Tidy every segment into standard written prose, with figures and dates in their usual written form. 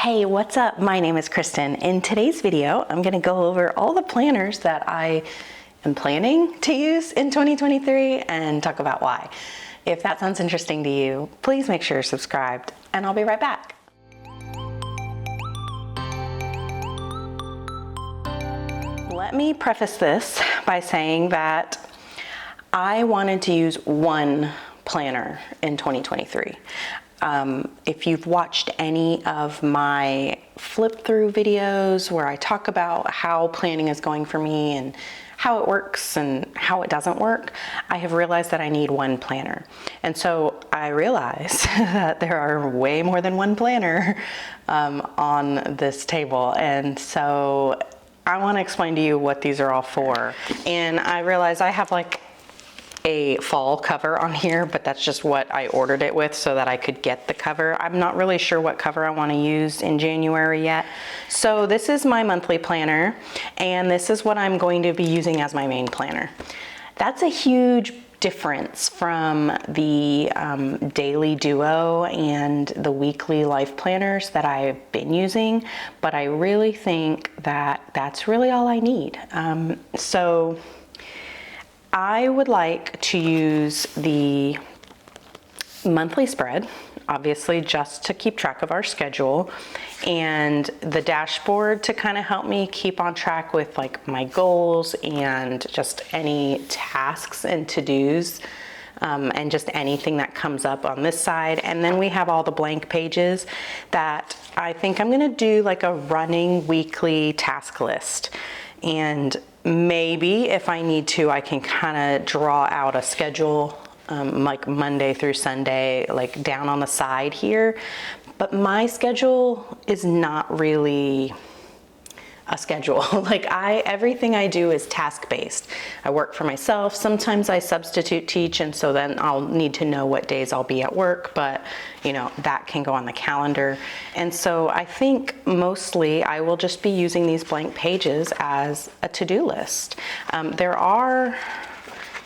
Hey, what's up? My name is Kristen. In today's video, I'm going to go over all the planners that I am planning to use in 2023 and talk about why. If that sounds interesting to you, please make sure you're subscribed, and I'll be right back. Let me preface this by saying that I wanted to use one planner in 2023. If you've watched any of my flip through videos where I talk about how planning is going for me and how it works and how it doesn't work, I have realized that I need one planner. And so I realized that there are way more than one planner on this table. And so I want to explain to you what these are all for. And I realize I have like a fall cover on here, but that's just what I ordered it with so that I could get the cover. I'm not really sure what cover I want to use in January yet. So this is my monthly planner, and this is what I'm going to be using as my main planner. That's a huge difference from the daily duo and the weekly life planners that I've been using, but I really think that that's really all I need. So I would like to use the monthly spread, obviously just to keep track of our schedule, and the dashboard to kind of help me keep on track with like my goals and just any tasks and to-dos, and just anything that comes up on this side. And then we have all the blank pages that I think I'm gonna do like a running weekly task list. And maybe if I need to, I can kind of draw out a schedule, like Monday through Sunday, like down on the side here. But my schedule is not really a schedule. Like everything I do is task-based. I work for myself. Sometimes I substitute teach, and so then I'll need to know what days I'll be at work, but you know, that can go on the calendar. And so I think mostly I will just be using these blank pages as a to-do list. There are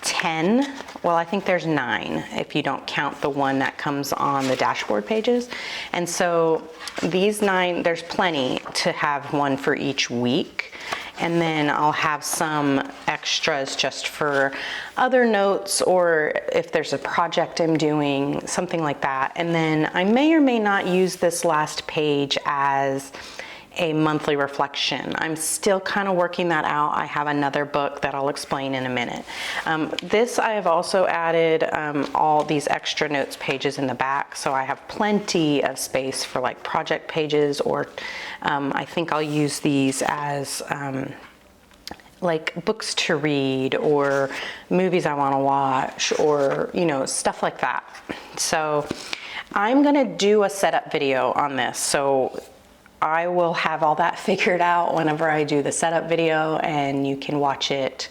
10, well, I think there's 9 if you don't count the one that comes on the dashboard pages. And so these 9, there's plenty to have one for each week. And then I'll have some extras just for other notes, or if there's a project I'm doing, something like that. And then I may or may not use this last page as a monthly reflection. I'm still kind of working that out. I have another book that I'll explain in a minute. This I have also added all these extra notes pages in the back, so I have plenty of space for like project pages, or I think I'll use these as like books to read or movies I want to watch, or you know, stuff like that. So I'm gonna do a setup video on this, so I will have all that figured out whenever I do the setup video, and you can watch it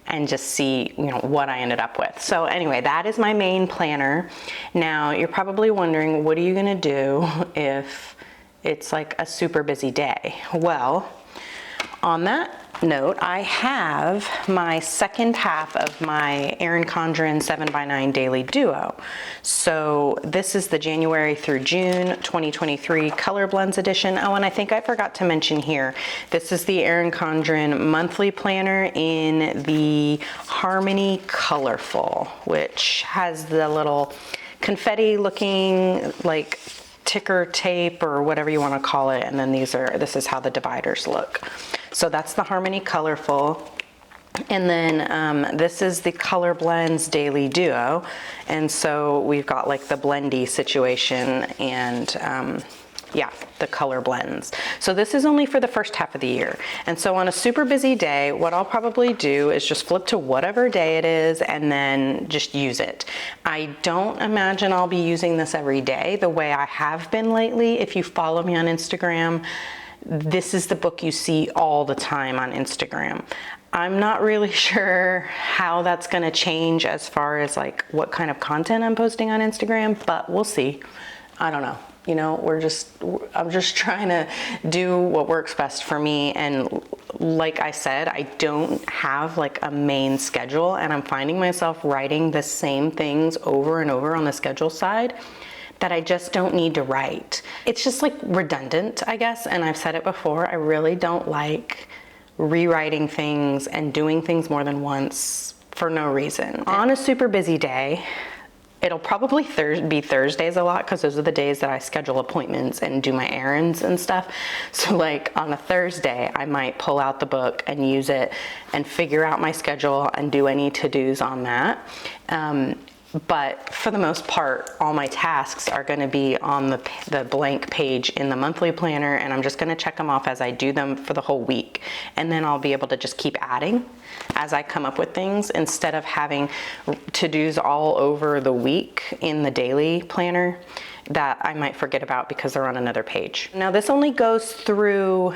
and just see, you know, what I ended up with. So anyway, that is my main planner. Now you're probably wondering, what are you gonna do if it's like a super busy day? Well, on that note, I have my second half of my Erin Condren 7x9 Daily Duo. So this is the January through June 2023 Color Blends edition. Oh, and I think I forgot to mention here, this is the Erin Condren Monthly Planner in the Harmony Colorful, which has the little confetti looking like ticker tape or whatever you want to call it, and then this is how the dividers look. So that's the Harmony Colorful. And then this is the Color Blends Daily Duo, and so we've got like the blendy situation and yeah, the color blends. So this is only for the first half of the year. And so on a super busy day, what I'll probably do is just flip to whatever day it is and then just use it. I don't imagine I'll be using this every day the way I have been lately. If you follow me on Instagram, this is the book you see all the time on Instagram. I'm not really sure how that's gonna change as far as like what kind of content I'm posting on Instagram, but we'll see. I don't know. You know, I'm just trying to do what works best for me. And like I said, I don't have like a main schedule, and I'm finding myself writing the same things over and over on the schedule side that I just don't need to write. It's just like redundant, I guess, and I've said it before, I really don't like rewriting things and doing things more than once for no reason. On a super busy day, it'll probably be Thursdays a lot because those are the days that I schedule appointments and do my errands and stuff. So like on a Thursday, I might pull out the book and use it and figure out my schedule and do any to-dos on that. But for the most part, all my tasks are going to be on the blank page in the monthly planner, and I'm just going to check them off as I do them for the whole week. And then I'll be able to just keep adding as I come up with things instead of having to-dos all over the week in the daily planner that I might forget about because they're on another page. Now this only goes through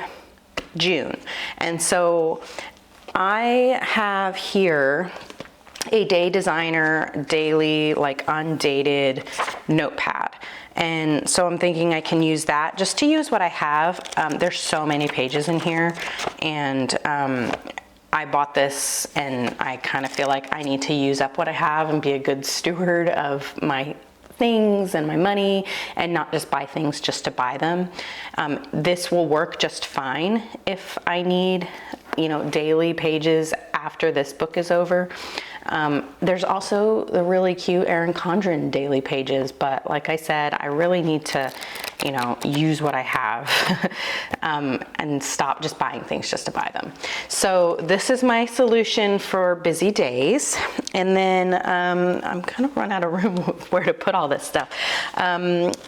June. And so I have here a Day Designer daily, like undated notepad. And so I'm thinking I can use that just to use what I have. There's so many pages in here, and I bought this and I kind of feel like I need to use up what I have and be a good steward of my things and my money and not just buy things just to buy them. This will work just fine if I need, daily pages after this book is over. There's also the really cute Erin Condren daily pages, but like I said, I really need to, use what I have and stop just buying things just to buy them. So this is my solution for busy days. And then I'm kind of run out of room where to put all this stuff.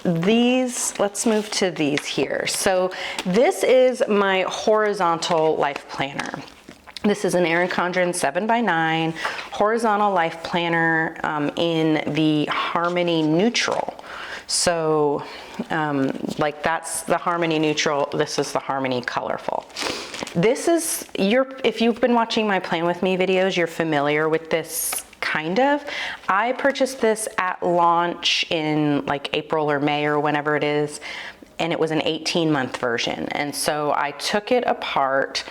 Let's move to these here. So this is my horizontal life planner. This is an Erin Condren 7x9 horizontal life planner in the Harmony Neutral. So like that's the Harmony Neutral, this is the Harmony Colorful. This is if you've been watching my Plan With Me videos, you're familiar with this kind of. I purchased this at launch in like April or May or whenever it is, and it was an 18-month version. And so I took it apart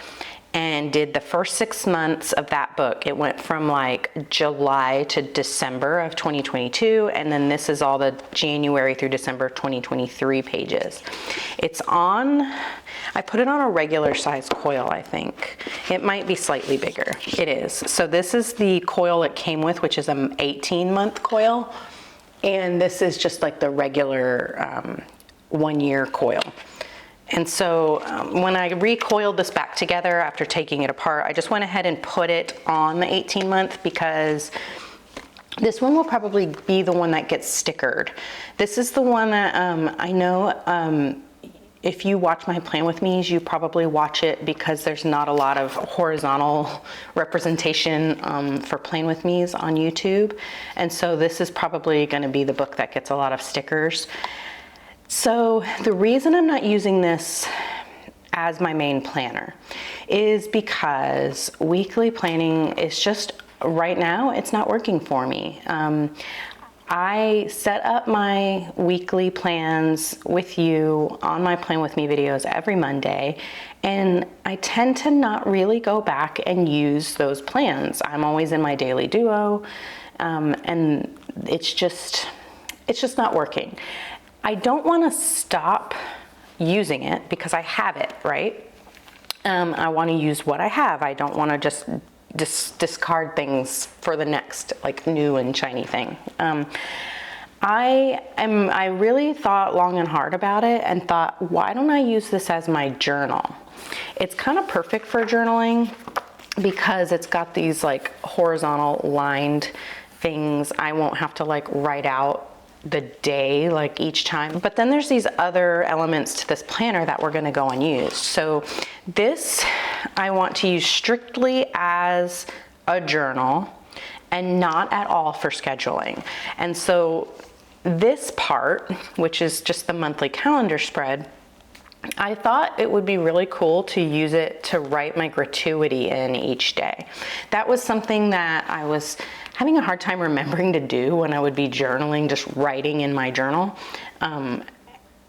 and did the first 6 months of that book. It went from like July to December of 2022, and then this is all the January through December 2023 pages. I put it on a regular size coil, I think. It might be slightly bigger. It is. So this is the coil it came with, which is an 18-month coil, and this is just like the regular 1-year coil. And so when I recoiled this back together after taking it apart, I just went ahead and put it on the 18-month because this one will probably be the one that gets stickered. This is the one that I know if you watch my Plan With Me's, you probably watch it because there's not a lot of horizontal representation for Plan With Me's on YouTube. And so this is probably going to be the book that gets a lot of stickers. So the reason I'm not using this as my main planner is because weekly planning is just, right now, it's not working for me. I set up my weekly plans with you on my Plan With Me videos every Monday, and I tend to not really go back and use those plans. I'm always in my daily duo, and it's just not working. I don't want to stop using it because I have it, right? I want to use what I have. I don't want to just discard things for the next like new and shiny thing. I really thought long and hard about it and thought, why don't I use this as my journal? It's kind of perfect for journaling because it's got these like horizontal lined things. I won't have to like write out the day like each time. But then there's these other elements to this planner that we're going to go unused. So this I want to use strictly as a journal and not at all for scheduling. And so this part, which is just the monthly calendar spread, I thought it would be really cool to use it to write my gratuity in each day. That was something that I was having a hard time remembering to do when I would be journaling, just writing in my journal.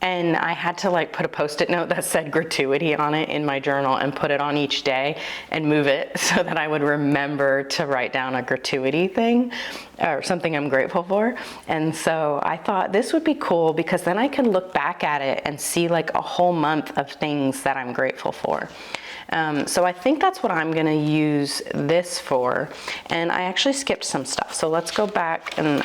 And I had to like put a Post-it note that said gratuity on it in my journal and put it on each day and move it so that I would remember to write down a gratuity thing or something I'm grateful for. And so I thought this would be cool because then I could look back at it and see like a whole month of things that I'm grateful for. So I think that's what I'm gonna use this for. And I actually skipped some stuff. So let's go back and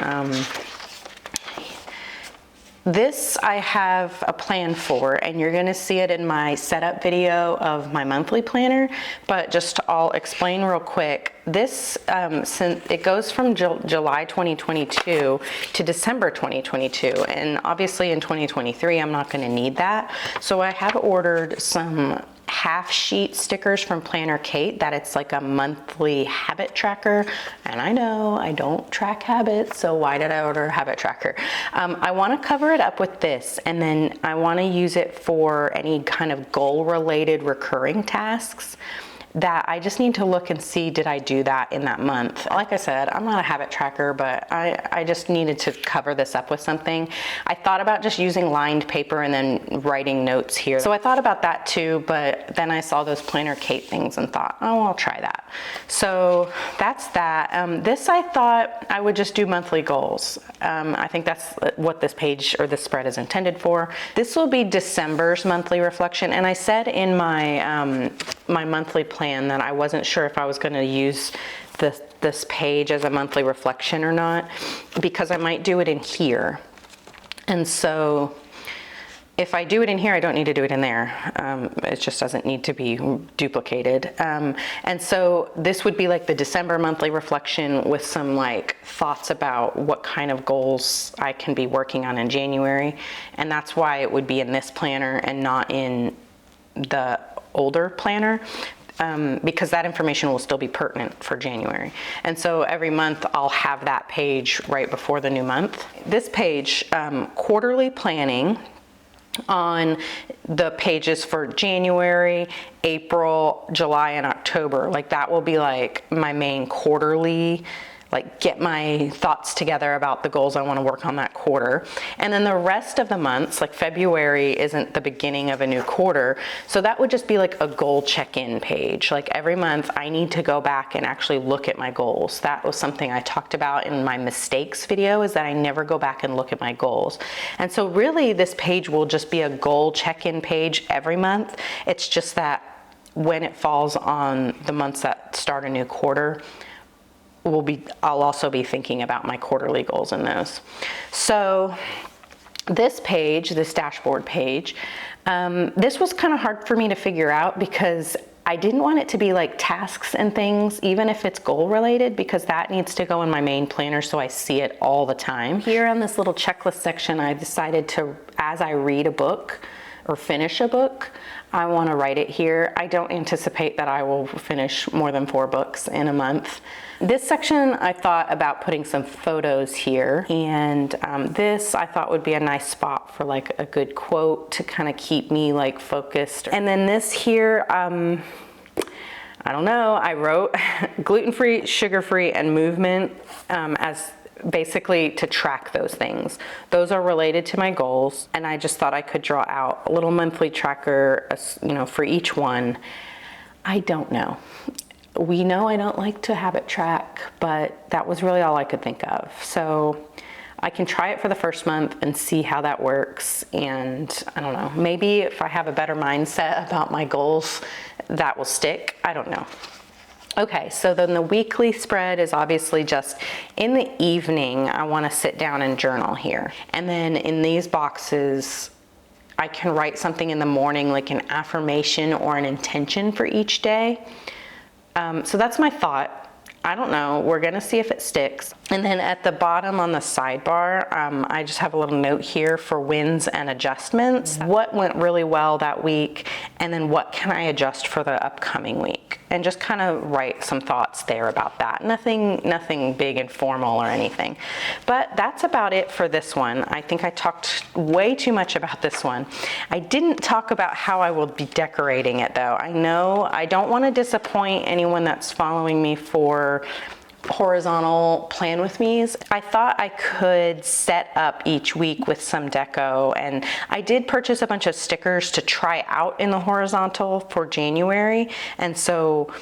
this I have a plan for, and you're gonna see it in my setup video of my monthly planner, but just I'll explain real quick. This, since it goes from July 2022 to December 2022, and obviously in 2023 I'm not gonna need that. So I have ordered some half sheet stickers from Planner Kate that it's like a monthly habit tracker. And I know I don't track habits, so why did I order a habit tracker? I want to cover it up with this, and then I want to use it for any kind of goal related recurring tasks that I just need to look and see, did I do that in that month? Like I said, I'm not a habit tracker, but I just needed to cover this up with something. I thought about just using lined paper and then writing notes here. So I thought about that too, but then I saw those Planner Kate things and thought, oh, I'll try that. So that's that. This I thought I would just do monthly goals. I think that's what this page or this spread is intended for. This will be December's monthly reflection. And I said in my, my monthly plan that I wasn't sure if I was going to use this page as a monthly reflection or not, because I might do it in here. And so if I do it in here, I don't need to do it in there. It just doesn't need to be duplicated. And so this would be like the December monthly reflection with some like thoughts about what kind of goals I can be working on in January. And that's why it would be in this planner and not in the older planner. Because that information will still be pertinent for January. And so every month I'll have that page right before the new month. This page, quarterly planning, on the pages for January, April, July, and October. Like that will be like my main quarterly, like get my thoughts together about the goals I want to work on that quarter. And then the rest of the months, like February isn't the beginning of a new quarter, so that would just be like a goal check-in page. Like every month I need to go back and actually look at my goals. That was something I talked about in my mistakes video, is that I never go back and look at my goals. And so really this page will just be a goal check-in page every month. It's just that when it falls on the months that start a new quarter, I'll also be thinking about my quarterly goals in those. So this page, this dashboard page, this was kind of hard for me to figure out because I didn't want it to be like tasks and things, even if it's goal related, because that needs to go in my main planner so I see it all the time. Here on this little checklist section, I decided to, as I read a book or finish a book, I want to write it here. I don't anticipate that I will finish more than 4 books in a month. This section, I thought about putting some photos here, and this I thought would be a nice spot for like a good quote to kind of keep me like focused. And then this here, I don't know, I wrote gluten-free, sugar-free, and movement as basically to track those things. Those are related to my goals, and I just thought I could draw out a little monthly tracker, you know, for each one. I don't know. We know I don't like to habit track, but that was really all I could think of. So I can try it for the first month and see how that works. And I don't know, maybe if I have a better mindset about my goals, that will stick. I don't know. Okay, so then the weekly spread is obviously just in the evening, I want to sit down and journal here. And then in these boxes, I can write something in the morning, like an affirmation or an intention for each day. So that's my thought. I don't know, we're gonna see if it sticks. And then at the bottom on the sidebar, I just have a little note here for wins and adjustments. What went really well that week, and then what can I adjust for the upcoming week? And just kind of write some thoughts there about that. Nothing big and formal or anything. But that's about it for this one. I think I talked way too much about this one. I didn't talk about how I will be decorating it though. I know I don't want to disappoint anyone that's following me for horizontal plan with me's. I thought I could set up each week with some deco, and I did purchase a bunch of stickers to try out in the horizontal for January, and so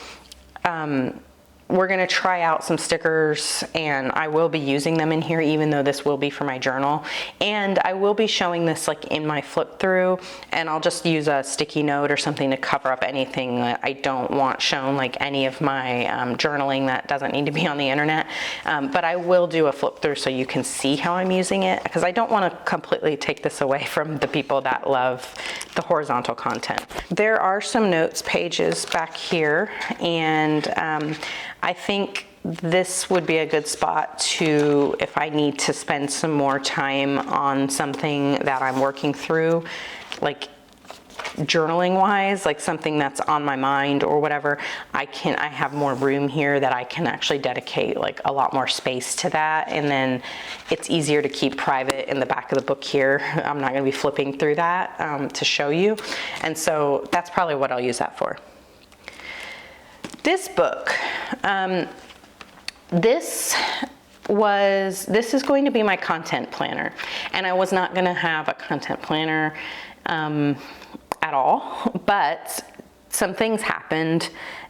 we're gonna try out some stickers, and I will be using them in here, even though this will be for my journal. And I will be showing this like in my flip through, and I'll just use a sticky note or something to cover up anything that I don't want shown, like any of my journaling that doesn't need to be on the internet. But I will do a flip through so you can see how I'm using it, because I don't want to completely take this away from the people that love the horizontal content. There are some notes pages back here, and I think this would be a good spot to, if I need to spend some more time on something that I'm working through, like journaling wise, like something that's on my mind or whatever, I have more room here that I can actually dedicate like a lot more space to that, and then it's easier to keep private in the back of the book here. I'm not going to be flipping through that to show you, and so that's probably what I'll use that for. This book, this is going to be my content planner, and I was not going to have a content planner at all, but some things happened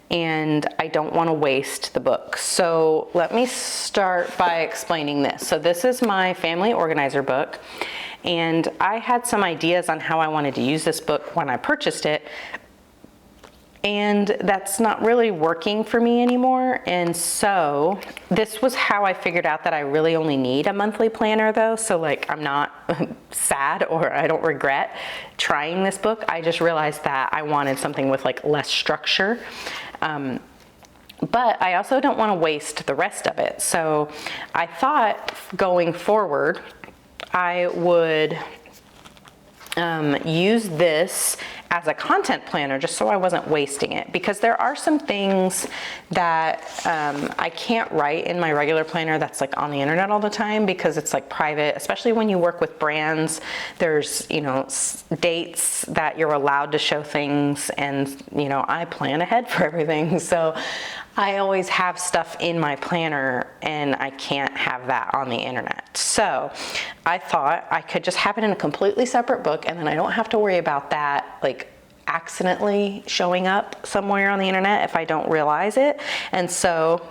and I don't want to waste the book. So let me start by explaining this. So this is my family organizer book, and I had some ideas on how I wanted to use this book when I purchased it, and that's not really working for me anymore. And so this was how I figured out that I really only need a monthly planner though. So like, I'm not sad, or I don't regret trying this book. I just realized that I wanted something with like less structure. But I also don't want to waste the rest of it. So I thought going forward, I would use this as a content planner just so I wasn't wasting it, because there are some things that I can't write in my regular planner that's like on the internet all the time, because it's like private, especially when you work with brands. There's, you know, dates that you're allowed to show things, and you know, I plan ahead for everything, so I always have stuff in my planner and I can't have that on the internet. So I thought I could just have it in a completely separate book, and then I don't have to worry about that like accidentally showing up somewhere on the internet if I don't realize it. And so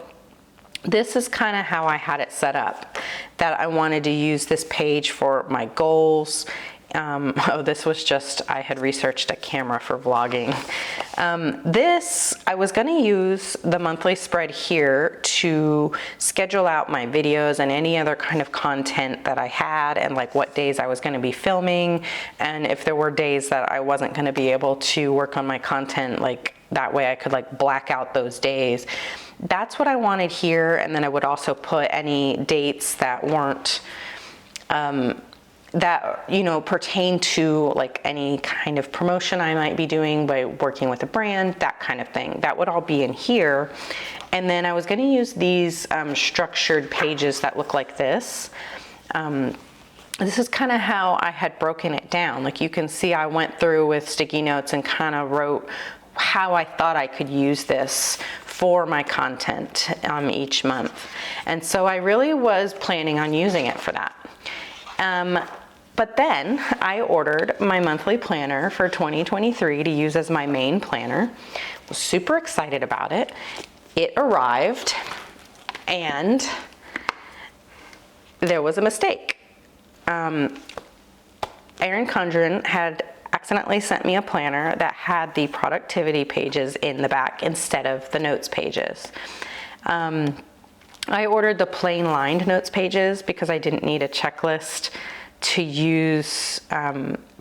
this is kind of how I had it set up, that I wanted to use this page for my goals. This was just, I had researched a camera for vlogging. I was going to use the monthly spread here to schedule out my videos and any other kind of content that I had, and like what days I was going to be filming, and if there were days that I wasn't going to be able to work on my content, like that way I could like black out those days. That's what I wanted here. And then I would also put any dates that weren't that, you know, pertain to like any kind of promotion I might be doing by working with a brand, that kind of thing. That would all be in here. And then I was going to use these structured pages that look like this. This is kind of how I had broken it down. Like you can see I went through with sticky notes and kind of wrote how I thought I could use this for my content each month. And so I really was planning on using it for that. But then I ordered my monthly planner for 2023 to use as my main planner. Was super excited about it. It arrived and there was a mistake. Erin Condren had accidentally sent me a planner that had the productivity pages in the back instead of the notes pages. I ordered the plain lined notes pages because I didn't need a checklist to use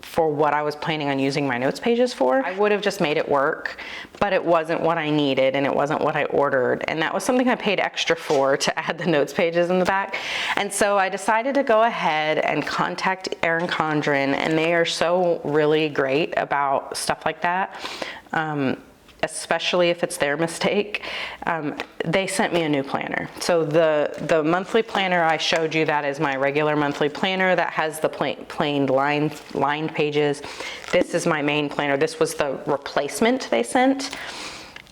for what I was planning on using my notes pages for. I would have just made it work, but it wasn't what I needed and it wasn't what I ordered. And that was something I paid extra for, to add the notes pages in the back. And so I decided to go ahead and contact Erin Condren, and they are so really great about stuff like that. Especially if it's their mistake. They sent me a new planner. So the monthly planner I showed you, that is my regular monthly planner that has the plain lined pages. This is my main planner. This was the replacement they sent.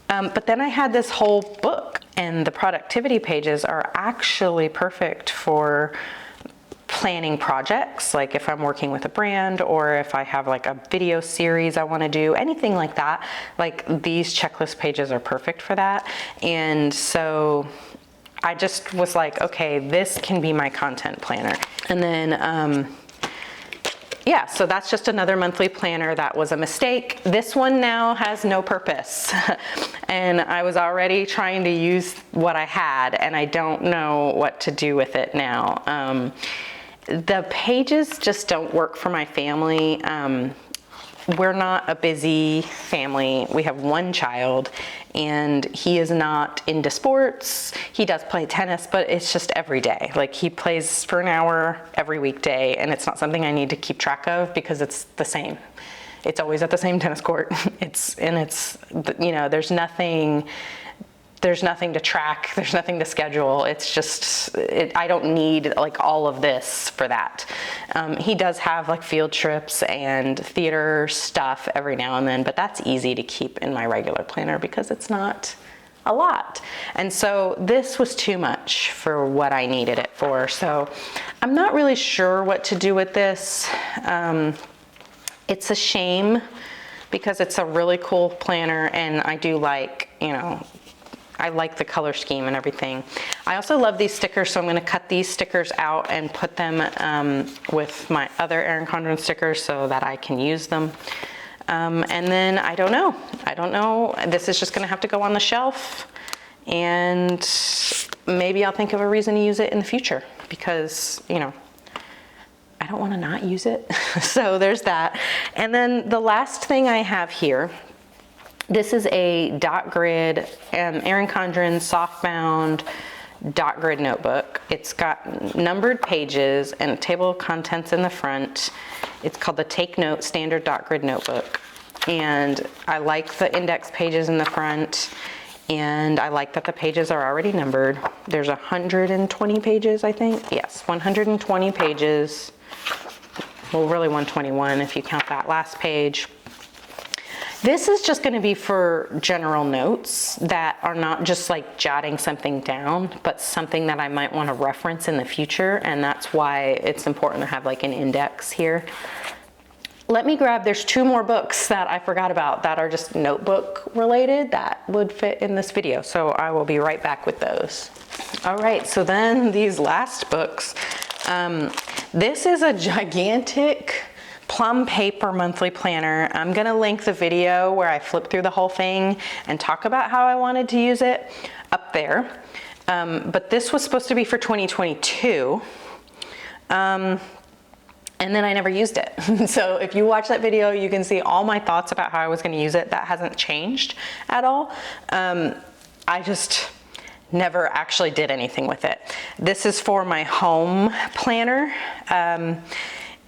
But then I had this whole book, And the productivity pages are actually perfect for planning projects, like if I'm working with a brand or if I have like a video series I want to do, anything like that. Like these checklist pages are perfect for that. And so I just was like, okay, this can be my content planner. And then, yeah, so that's just another monthly planner that was a mistake. This one now has no purpose. And I was already trying to use what I had, and I don't know what to do with it now. The pages just don't work for my family. We're not a busy family. We have one child, and he is not into sports. He does play tennis, but it's just every day. Like he plays for an hour every weekday, and it's not something I need to keep track of because it's the same. It's always at the same tennis court. It's, you know, there's nothing to track, there's nothing to schedule. It's just, I don't need like all of this for that. He does have like field trips and theater stuff every now and then, but that's easy to keep in my regular planner because it's not a lot. And so this was too much for what I needed it for. So I'm not really sure what to do with this. It's a shame because it's a really cool planner, and I do like, you know, I like the color scheme and everything. I also love these stickers, so I'm gonna cut these stickers out and put them with my other Erin Condren stickers so that I can use them. And then I don't know. This is just gonna have to go on the shelf, and maybe I'll think of a reason to use it in the future because, you know, I don't wanna not use it. So there's that. And then the last thing I have here, this is a dot grid, Erin Condren Softbound dot grid notebook. It's got numbered pages and a table of contents in the front. It's called the Take Note Standard Dot Grid Notebook. And I like the index pages in the front, and I like that the pages are already numbered. There's 120 pages, I think. Yes, 120 pages. Well, really 121 if you count that last page. This is just going to be for general notes that are not just like jotting something down, but something that I might want to reference in the future, and that's why it's important to have like an index here. Let me grab, there's 2 more books that I forgot about that are just notebook related that would fit in this video, so I will be right back with those. All right, so then these last books. This is a gigantic plum paper monthly planner. I'm gonna link the video where I flip through the whole thing and talk about how I wanted to use it up there. But this was supposed to be for 2022. And then I never used it. So if you watch that video, you can see all my thoughts about how I was gonna use it. That hasn't changed at all. I just never actually did anything with it. This is for my home planner.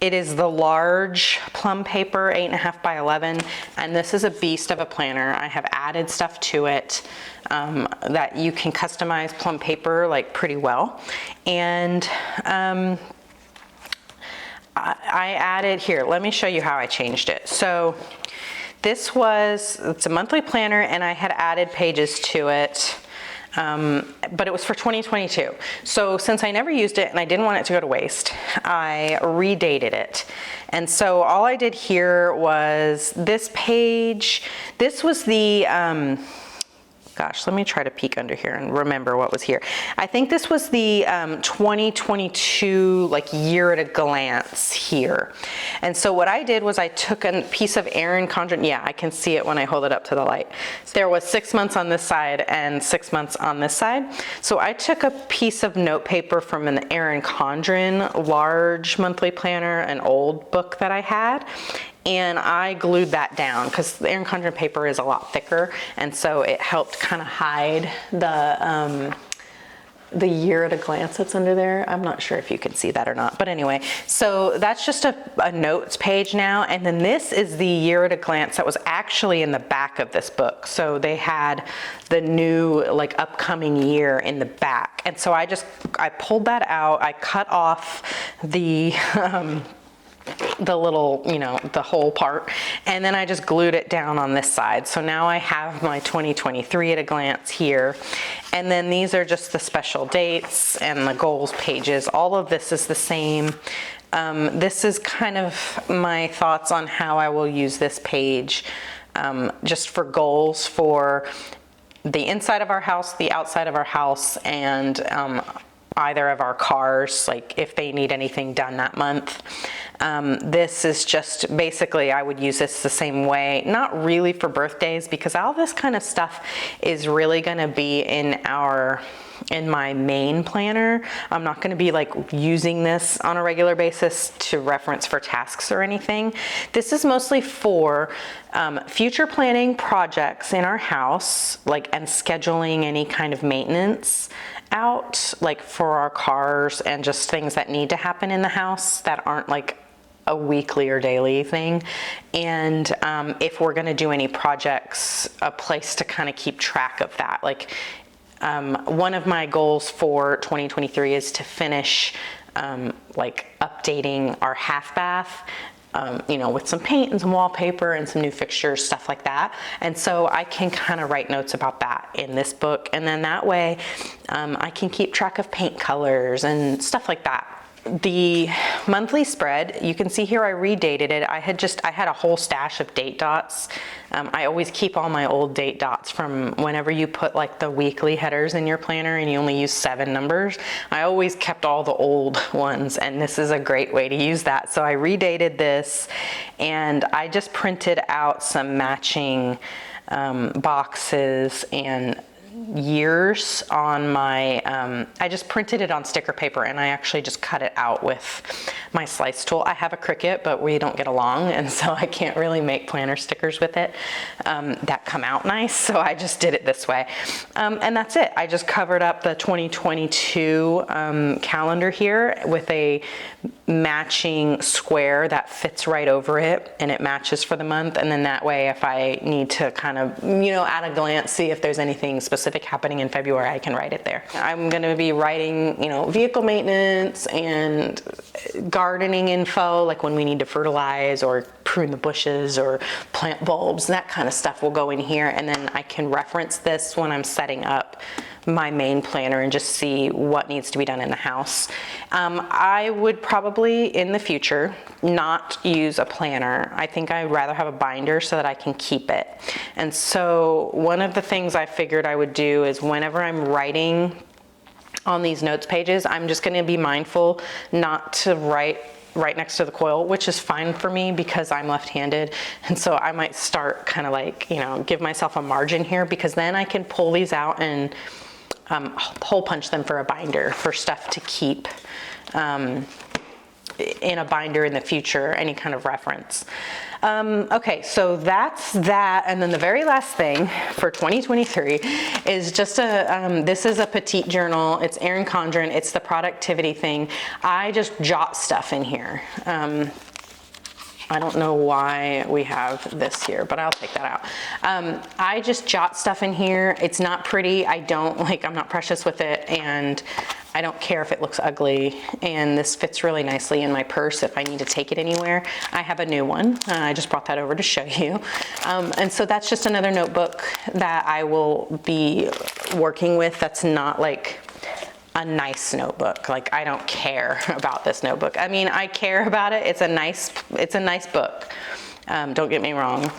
It is the large plum paper, 8.5 by 11, and this is a beast of a planner. I have added stuff to it that you can customize plum paper like pretty well. And I added here, let me show you how I changed it. So this was, it's a monthly planner, and I had added pages to it. But it was for 2022. So since I never used it and I didn't want it to go to waste, I redated it. And so all I did here was this page. This was the, gosh, let me try to peek under here and remember what was here. I think this was the 2022 like year at a glance here. And so what I did was I took a piece of Erin Condren, yeah, I can see it when I hold it up to the light. There was 6 months on this side and 6 months on this side. So I took a piece of note paper from an Erin Condren large monthly planner, an old book that I had, and I glued that down because the Erin Condren paper is a lot thicker, and so it helped kind of hide the year at a glance that's under there. I'm not sure if you can see that or not, but anyway, so that's just a notes page now, and then this is the year at a glance that was actually in the back of this book. So they had the new like upcoming year in the back, and so I pulled that out. I cut off the the little, you know, the whole part. And then I just glued it down on this side. So now I have my 2023 at a glance here. And then these are just the special dates and the goals pages. All of this is the same. This is kind of my thoughts on how I will use this page, just for goals for the inside of our house, the outside of our house, and either of our cars, like if they need anything done that month. This is just basically, I would use this the same way, not really for birthdays, because all this kind of stuff is really gonna be in my main planner. I'm not gonna be like using this on a regular basis to reference for tasks or anything. This is mostly for future planning projects in our house, like, and scheduling any kind of maintenance out, like for our cars and just things that need to happen in the house that aren't like a weekly or daily thing. And if we're gonna do any projects, a place to kind of keep track of that. Like one of my goals for 2023 is to finish like updating our half bath, you know, with some paint and some wallpaper and some new fixtures, stuff like that. And so I can kind of write notes about that in this book. And then that way I can keep track of paint colors and stuff like that. The monthly spread, you can see here I redated it. I had a whole stash of date dots. I always keep all my old date dots from whenever you put like the weekly headers in your planner and you only use 7 numbers. I always kept all the old ones, and this is a great way to use that. So I redated this, and I just printed out some matching boxes and years on my, I just printed it on sticker paper, and I actually just cut it out with my slice tool. I have a Cricut, but we don't get along, and so I can't really make planner stickers with it that come out nice, so I just did it this way. And that's it. I just covered up the 2022 calendar here with a matching square that fits right over it, and it matches for the month. And then that way, if I need to kind of, you know, at a glance see if there's anything specific happening in February, I can write it there. I'm going to be writing, you know, vehicle maintenance and gardening info, like when we need to fertilize or prune the bushes or plant bulbs, that kind of stuff will go in here. And then I can reference this when I'm setting up my main planner and just see what needs to be done in the house. I would probably in the future not use a planner. I think I'd rather have a binder so that I can keep it. And so one of the things I figured I would do is whenever I'm writing on these notes pages, I'm just going to be mindful not to write right next to the quill, which is fine for me because I'm left-handed. And so I might start kind of like, you know, give myself a margin here, because then I can pull these out and hole punch them for a binder for stuff to keep in a binder in the future, any kind of reference. Okay, so that's that. And then the very last thing for 2023 is just this is a Petite journal. It's Erin Condren. It's the productivity thing. I just jot stuff in here. I don't know why we have this here, but I'll take that out. I just jot stuff in here. It's not pretty. I'm not precious with it, and I don't care if it looks ugly. And this fits really nicely in my purse if I need to take it anywhere. I have a new one. I just brought that over to show you. And so that's just another notebook that I will be working with. That's not like a nice notebook. Like, I don't care about this notebook. I mean, I care about it. It's a nice book. Don't get me wrong.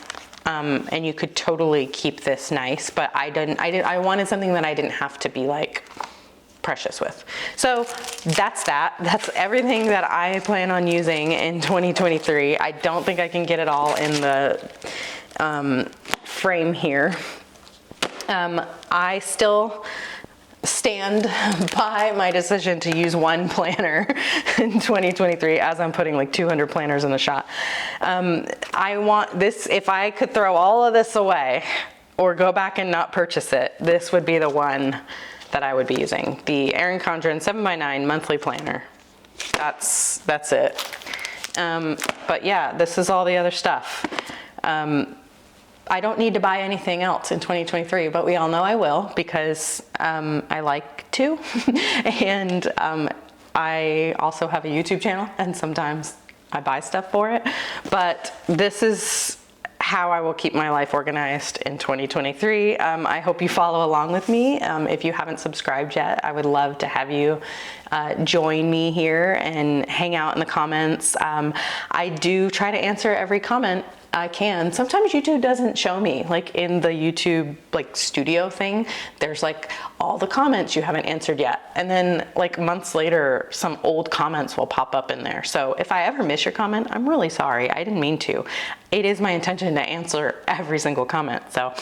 And you could totally keep this nice, but I wanted something that I didn't have to be like precious with. So that's that. That's everything that I plan on using in 2023. I don't think I can get it all in the frame here. I still stand by my decision to use one planner in 2023, as I'm putting like 200 planners in the shot. I want this, if I could throw all of this away or go back and not purchase it, this would be the one that I would be using. The Erin Condren 7x9 Monthly Planner. That's it. But yeah, this is all the other stuff. I don't need to buy anything else in 2023, but we all know I will, because I like to. And I also have a YouTube channel, and sometimes I buy stuff for it. But this is how I will keep my life organized in 2023. I hope you follow along with me. If you haven't subscribed yet, I would love to have you join me here and hang out in the comments. I do try to answer every comment I can. Sometimes YouTube doesn't show me, like in the YouTube like studio thing, there's like all the comments you haven't answered yet. And then like months later, some old comments will pop up in there. So if I ever miss your comment, I'm really sorry. I didn't mean to. It is my intention to answer every single comment. So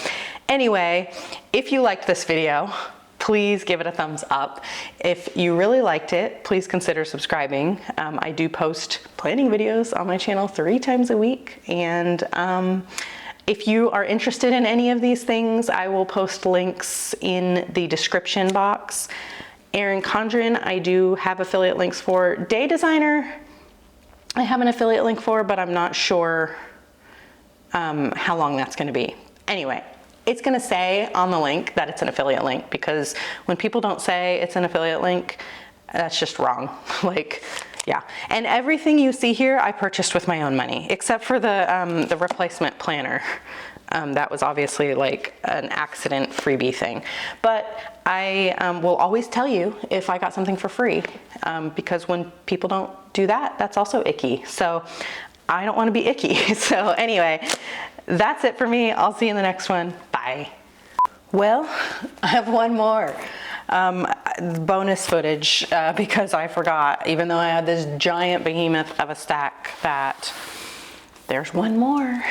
anyway, if you liked this video, please give it a thumbs up. If you really liked it, please consider subscribing. I do post planning videos on my channel 3 times a week. And if you are interested in any of these things, I will post links in the description box. Erin Condren, I do have affiliate links for. Day Designer, I have an affiliate link for, but I'm not sure how long that's gonna be. Anyway, it's gonna say on the link that it's an affiliate link, because when people don't say it's an affiliate link, that's just wrong. Like, yeah. And everything you see here, I purchased with my own money, except for the replacement planner. That was obviously like an accident freebie thing. But I will always tell you if I got something for free, because when people don't do that, that's also icky. So I don't want to be icky. So anyway, that's it for me. I'll see you in the next one. Bye. Well, I have one more bonus footage because I forgot, even though I had this giant behemoth of a stack, that there's one more.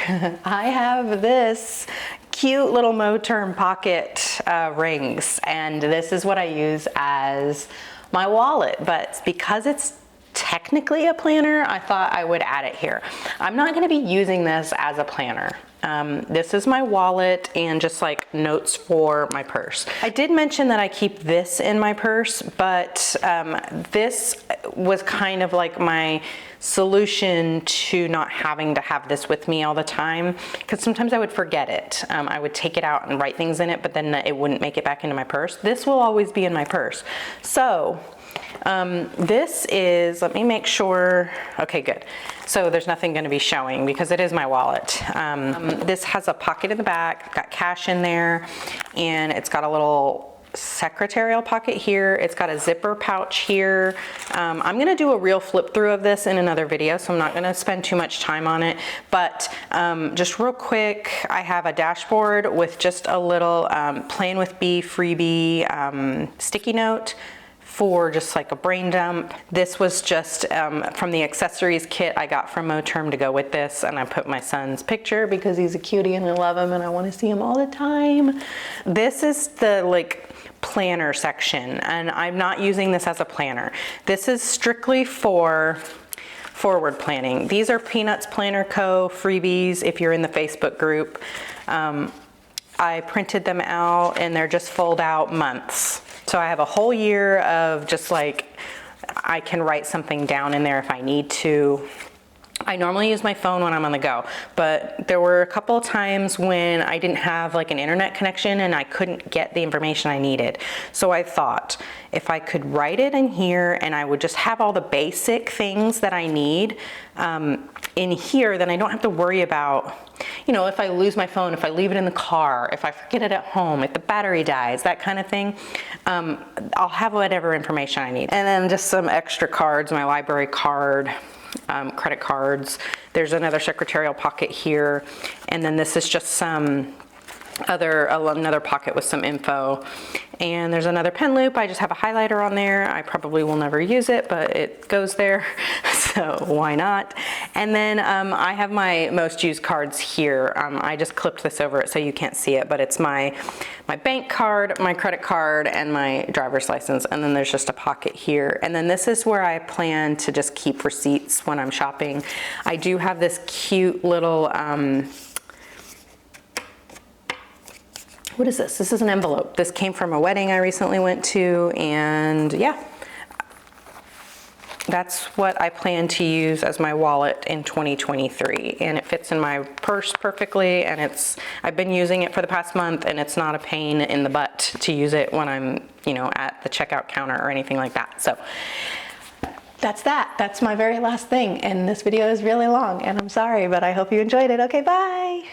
I have this cute little Moterm pocket rings, and this is what I use as my wallet, but because it's technically a planner, I thought I would add it here. I'm not going to be using this as a planner. This is my wallet and just like notes for my purse. I did mention that I keep this in my purse, but this was kind of like my solution to not having to have this with me all the time, because sometimes I would forget it. I would take it out and write things in it, but then it wouldn't make it back into my purse. This will always be in my purse. So this is, let me make sure, okay, good. So there's nothing going to be showing because it is my wallet. This has a pocket in the back, I've got cash in there, and it's got a little secretarial pocket here. It's got a zipper pouch here. I'm going to do a real flip through of this in another video, so I'm not going to spend too much time on it, but just real quick, I have a dashboard with just a little Plan with Bee freebie sticky note for just like a brain dump. This was just from the accessories kit I got from Moterm to go with this, and I put my son's picture because he's a cutie and I love him and I want to see him all the time. This is the like planner section, and I'm not using this as a planner. This is strictly for forward planning. These are Peanuts Planner Co. freebies if you're in the Facebook group. I printed them out and they're just fold out months. So I have a whole year of just like, I can write something down in there if I need to. I normally use my phone when I'm on the go, but there were a couple of times when I didn't have like an internet connection and I couldn't get the information I needed. So I thought if I could write it in here and I would just have all the basic things that I need in here, then I don't have to worry about, you know, if I lose my phone, if I leave it in the car, if I forget it at home, if the battery dies, that kind of thing. I'll have whatever information I need. And then just some extra cards, my library card, credit cards. There's another secretarial pocket here, and then this is just some another pocket with some info, and there's another pen loop. I just have a highlighter on there. I probably will never use it, but it goes there, so why not? And then I have my most used cards here. I just clipped this over it so you can't see it, but it's my bank card, my credit card, and my driver's license, and then there's just a pocket here. And then this is where I plan to just keep receipts when I'm shopping. I do have this cute little what is this? This is an envelope. This came from a wedding I recently went to, and yeah, that's what I plan to use as my wallet in 2023. And it fits in my purse perfectly, and I've been using it for the past month, and it's not a pain in the butt to use it when I'm, you know, at the checkout counter or anything like that. So that's that. That's my very last thing. And this video is really long and I'm sorry, but I hope you enjoyed it. Okay, bye.